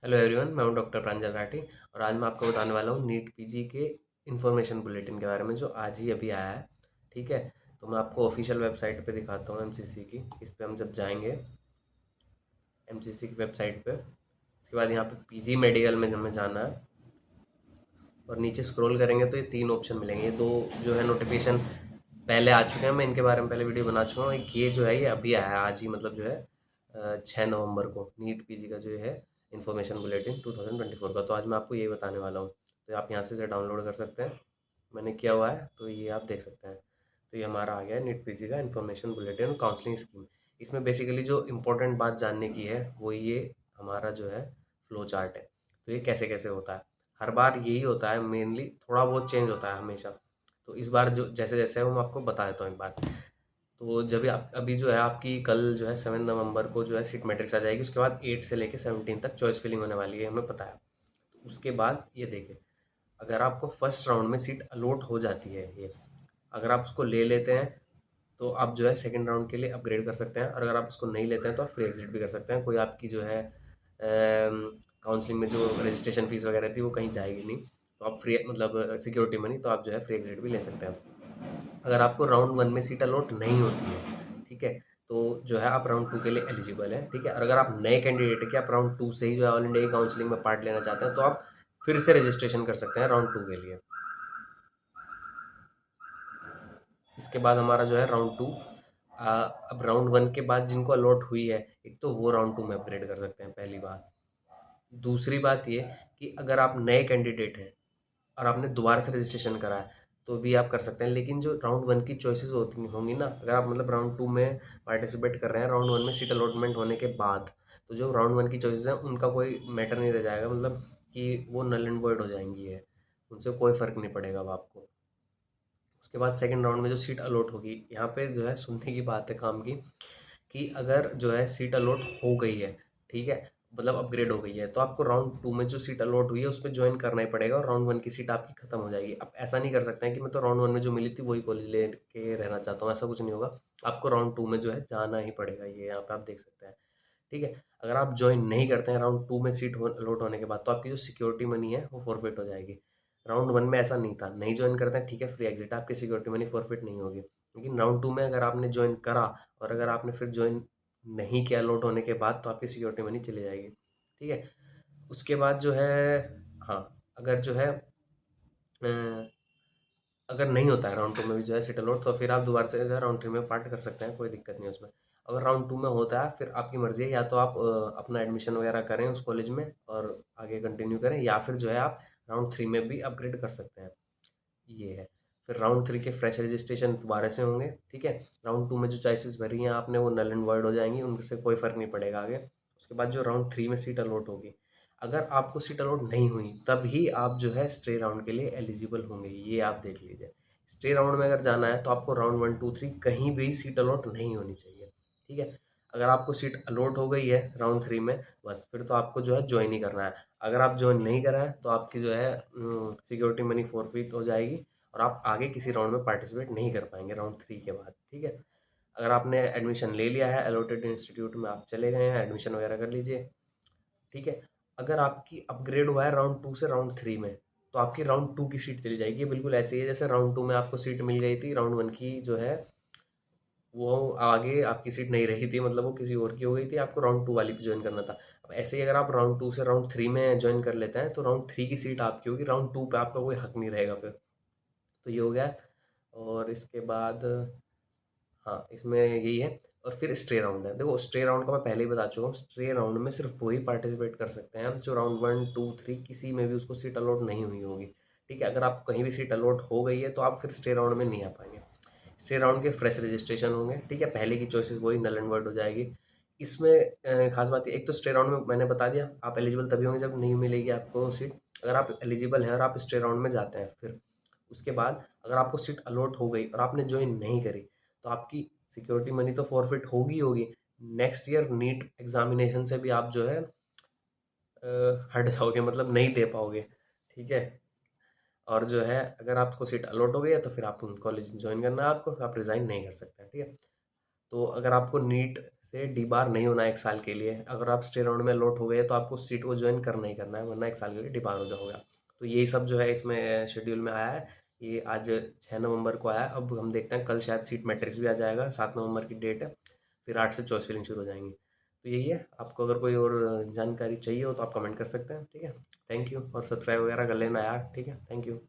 Hello everyone, मैं हूं doctor प्रांजल राठी। और आज मैं आपको बताने वाला हूं नीट पीजी के इन्फॉर्मेशन बुलेटिन के बारे में, जो आज ही अभी आया है। ठीक है, तो मैं आपको ऑफिशियल वेबसाइट पे दिखाता हूं, एमसीसी की। इस पे हम जब जाएंगे एमसीसी की वेबसाइट पे, इसके बाद यहाँ पे पीजी मेडिकल में हमें जाना है और नीचे स्क्रॉल करेंगे तो ये तीन ऑप्शन मिलेंगे। ये दो जो है नोटिफिकेशन पहले आ चुके हैं, मैं इनके बारे में पहले वीडियो बना चुका हूँ। एक ये जो है ये अभी आया है आज ही, मतलब जो है 6 नवंबर को नीट पीजी का जो है इन्फॉर्मेशन बुलेटिन 2024 का। तो आज मैं आपको यही बताने वाला हूँ। तो आप यहाँ से इसे डाउनलोड कर सकते हैं, मैंने किया हुआ है, तो ये आप देख सकते हैं। तो ये हमारा आ गया है नीट पीजी का इन्फॉर्मेशन बुलेटिन और काउंसलिंग स्कीम। इसमें बेसिकली जो इम्पोर्टेंट बात जानने की है वो ये हमारा जो है फ्लो चार्ट है। तो ये कैसे कैसे होता है, हर बार यही होता है, मेनली थोड़ा बहुत चेंज होता है हमेशा। तो इस बार जो जैसे जैसे है वो मैं आपको बता देता हूँ एक बार। तो जब भी आप अभी जो है आपकी कल जो है 7 नवंबर को जो है सीट मैट्रिक्स आ जाएगी। उसके बाद 8 से लेके 17 तक चॉइस फिलिंग होने वाली है, हमें पता है। तो उसके बाद ये देखिए, अगर आपको फर्स्ट राउंड में सीट अलॉट हो जाती है, ये अगर आप उसको ले लेते हैं तो आप जो है सेकंड राउंड के लिए अपग्रेड कर सकते हैं। और अगर आप उसको नहीं लेते हैं तो आप फ्री एग्जिट भी कर सकते हैं। कोई आपकी जो है काउंसलिंग में जो रजिस्ट्रेशन फीस वगैरह थी वो कहीं जाएगी नहीं। तो आप फ्री, मतलब सिक्योरिटी मनी, तो आप जो है फ्री एग्जिट भी ले सकते हैं। अगर आपको राउंड वन में सीट अलॉट नहीं होती है, ठीक है, तो जो है आप राउंड टू के लिए एलिजिबल है। ठीक है, और अगर आप नए कैंडिडेट है कि आप राउंड टू से ही जो है ऑल इंडिया काउंसलिंग में पार्ट लेना चाहते हैं, तो आप फिर से रजिस्ट्रेशन कर सकते हैं राउंड टू के लिए। इसके बाद हमारा जो है राउंड टू, अब राउंड वन के बाद जिनको अलॉट हुई है, एक तो वो राउंड टू में अपग्रेड कर सकते हैं, पहली बात। दूसरी बात ये कि अगर आप नए कैंडिडेट हैं और आपने दोबारा से रजिस्ट्रेशन करा है तो भी आप कर सकते हैं। लेकिन जो राउंड वन की चॉइसेस होती होंगी ना, अगर आप मतलब राउंड टू में पार्टिसिपेट कर रहे हैं राउंड वन में सीट अलॉटमेंट होने के बाद, तो जो राउंड वन की चॉइसेस हैं उनका कोई मैटर नहीं रह जाएगा, मतलब कि वो नल एंड वॉइड हो जाएंगी है, उनसे कोई फर्क नहीं पड़ेगा अब आपको। उसके बाद सेकंड राउंड में जो सीट अलॉट होगी, यहाँ पे जो है सुनने की बात है काम की, कि अगर जो है सीट अलॉट हो गई है, ठीक है, मतलब अपग्रेड हो गई है, तो आपको राउंड टू में जो सीट अलॉट हुई है उस पर ज्वाइन करना ही पड़ेगा और राउंड वन की सीट आपकी खत्म हो जाएगी। आप ऐसा नहीं कर सकते हैं कि मैं तो राउंड वन में जो मिली थी वही कॉलेज लेके रहना चाहता हूँ, ऐसा कुछ नहीं होगा। आपको राउंड टू में जो है जाना ही पड़ेगा, ये यहाँ पे आप देख सकते हैं। ठीक है, अगर आप ज्वाइन नहीं करते हैं राउंड टू में सीट अलॉट होने के बाद, तो आपकी जो सिक्योरिटी मनी है वो फॉरफिट हो जाएगी। राउंड वन में ऐसा नहीं था, नहीं ज्वाइन करते हैं ठीक है, फ्री एग्जिट, आपकी सिक्योरिटी मनी फॉरफिट नहीं होगी। लेकिन राउंड टू में अगर आपने ज्वाइन करा और अगर आपने फिर ज्वाइन नहीं किया अलॉट होने के बाद, तो आपकी सिक्योरिटी मनी चली जाएगी। ठीक है, उसके बाद जो है, हाँ, अगर जो है अ, अगर नहीं होता है राउंड टू में भी जो है सीट अलॉट, तो फिर आप दोबारा से जो है राउंड थ्री में पार्ट कर सकते हैं, कोई दिक्कत नहीं है उसमें। अगर राउंड टू में होता है फिर आपकी मर्जी है, या तो आप अपना एडमिशन वगैरह करें उस कॉलेज में और आगे कंटिन्यू करें, या फिर जो है आप राउंड थ्री में भी अपग्रेड कर सकते हैं, ये है। फिर राउंड थ्री के फ्रेश रजिस्ट्रेशन दोबारा से होंगे। ठीक है, राउंड टू में जो चॉइसेस भरी हैं आपने वो नल एंड वॉइड हो जाएंगी, उनसे कोई फर्क नहीं पड़ेगा आगे। उसके बाद जो राउंड थ्री में सीट अलॉट होगी, अगर आपको सीट अलॉट नहीं हुई तभी आप जो है स्टे राउंड के लिए एलिजिबल होंगे, ये आप देख लीजिए। स्टे राउंड में अगर जाना है तो आपको राउंड वन टू थ्री कहीं भी सीट अलॉट नहीं होनी चाहिए। ठीक है, अगर आपको सीट अलॉट हो गई है राउंड थ्री में, बस फिर तो आपको जो है ज्वाइन ही करना है। अगर आप ज्वाइन नहीं करा है तो आपकी जो है सिक्योरिटी मनी फोरफिट हो जाएगी और आप आगे किसी राउंड में पार्टिसिपेट नहीं कर पाएंगे राउंड थ्री के बाद। ठीक है, अगर आपने एडमिशन ले लिया है अलॉटेड इंस्टीट्यूट में, आप चले गए हैं, एडमिशन वगैरह कर लीजिए। ठीक है, अगर आपकी अपग्रेड हुआ है राउंड टू से राउंड थ्री में, तो आपकी राउंड टू की सीट चली जाएगी। ये बिल्कुल ऐसे ही है जैसे राउंड टू में आपको सीट मिल गई थी, राउंड वन की जो है वो आगे आपकी सीट नहीं रही थी, मतलब वो किसी और की हो गई थी, आपको राउंड टू वाली पे ज्वाइन करना था। अब ऐसे ही अगर आप राउंड टू से राउंड थ्री में ज्वाइन कर लेते हैं तो राउंड थ्री की सीट आपकी होगी, राउंड टू पे आपका कोई हक नहीं रहेगा फिर। तो ये हो गया। और इसके बाद, हाँ, इसमें यही है। और फिर स्टे राउंड है, देखो स्टे राउंड का मैं पहले ही बता चुका हूँ, स्टे राउंड में सिर्फ वही पार्टिसिपेट कर सकते हैं जो राउंड वन टू थ्री किसी में भी उसको सीट अलॉट नहीं हुई होगी। ठीक है, अगर आप कहीं भी सीट अलॉट हो गई है तो आप फिर स्टे राउंड में नहीं आ पाएंगे। स्टे राउंड के फ्रेश रजिस्ट्रेशन होंगे। ठीक है, पहले की चॉइसेस वही नल एंड वर्ड हो जाएगी। इसमें खास बात ये, एक तो स्टे राउंड में मैंने बता दिया आप एलिजिबल तभी होंगे जब नहीं मिलेगी आपको सीट। अगर आप एलिजिबल हैं और आप स्टे राउंड में जाते हैं, फिर उसके बाद अगर आपको सीट अलॉट हो गई और आपने ज्वाइन नहीं करी, तो आपकी सिक्योरिटी मनी तो फॉरफिट होगी होगी। नेक्स्ट ईयर नीट एग्जामिनेशन से भी आप जो है हट जाओगे, मतलब नहीं दे पाओगे। ठीक है, और जो है अगर आपको सीट अलॉट हो गई है तो फिर आप कॉलेज ज्वाइन करना है आपको, आप रिज़ाइन नहीं कर सकते हैं। ठीक है, तो अगर आपको नीट से डी बार नहीं होना है 1 साल के लिए। अगर आप स्टे राउंड में अलॉट हो गए तो आपको सीट को ज्वाइन करना ही करना है, वरना 1 साल के लिए डी बार हो जाओगे। तो यही सब जो है इसमें शेड्यूल में आया है। ये आज 6 नवंबर को आया है। अब हम देखते हैं, कल शायद सीट मैट्रिक्स भी आ जाएगा, 7 नवंबर की डेट है। फिर 8 से चॉइस फिलिंग शुरू हो जाएंगी। तो यही है। आपको अगर कोई और जानकारी चाहिए हो तो आप कमेंट कर सकते हैं, ठीक है। थैंक यू, और सब्सक्राइब वगैरह कर लेना यार, ठीक है। Thank you.